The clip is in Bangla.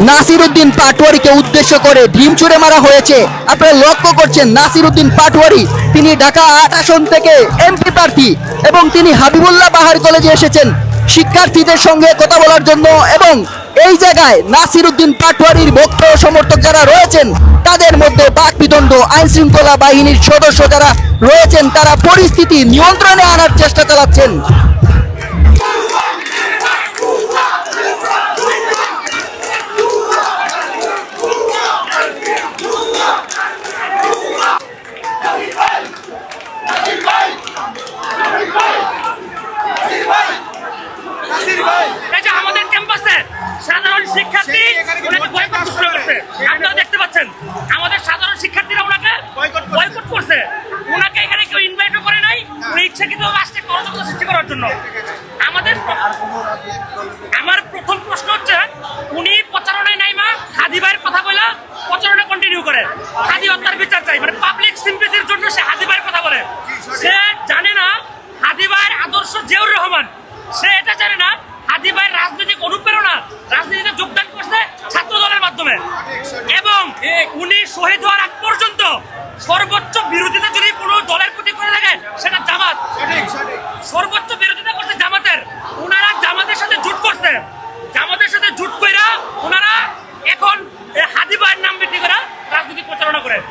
নাসির উদ্দিন পাটোয়ারিকে উদ্দেশ্য করে ডিম ছুড়ে মারা হয়েছে। আপনারা লক্ষ্য করছেন নাসির উদ্দিন পাটোয়ারি তিনি ঢাকা ৮ আসন থেকে এমপি প্রার্থী এবং তিনি হাবিবুল্লাহ বাহারি কলেজে এসেছেন শিক্ষার্থীদের সঙ্গে কথা বলার জন্য। এবং এই জায়গায় নাসির উদ্দিন পাটোয়ারির ভক্ত সমর্থক যারা রয়েছেন তাদের মধ্যে বাকবিদণ্ড, আইন শৃঙ্খলা বাহিনীর সদস্য যারা রয়েছেন তারা পরিস্থিতি নিয়ন্ত্রণে আনার চেষ্টা চালাচ্ছেন। আমাদের ক্যাম্পাসে সাধারণ শিক্ষার্থী বয়কট করছে, আপনারা দেখতে পাচ্ছেন। আমাদের সাধারণ শিক্ষার্থীরা ওনাকে বয়কট করছে। ওনাকে এখানে কেউ ইনভাইটও করে নাই, উনি ইচ্ছাকৃতভাবে আসছে ষড়যন্ত্র সৃষ্টি করার জন্য। আমার প্রথম প্রশ্ন হচ্ছে, উনি প্রচারণায় নাইমা হাদি ভাইয়ের কথা বলে প্রচারণা কন্টিনিউ করে। হাদি হত্যার বিচার চাই, মানে পাবলিক সিম্পেথির জন্য সে হাদি ভাইয়ের কথা বলে। সে জানে না হাদি ভাইয়ের আদর্শ জিয়াউর রহমান, সে এটা জানে না হাদি ভাইয়ের রাজনৈতিক অনুপ্রেরণা রাজনীতিতে যোগদান করছে ছাত্র দলের মাধ্যমে। এবং উনি শহীদ হওয়ার আগ পর্যন্ত সর্বোচ্চ বিরোধিতা যদি কোনো দলের প্রতি করে থাকে সেটা জামাত। সর্বোচ্চ বিরোধিতা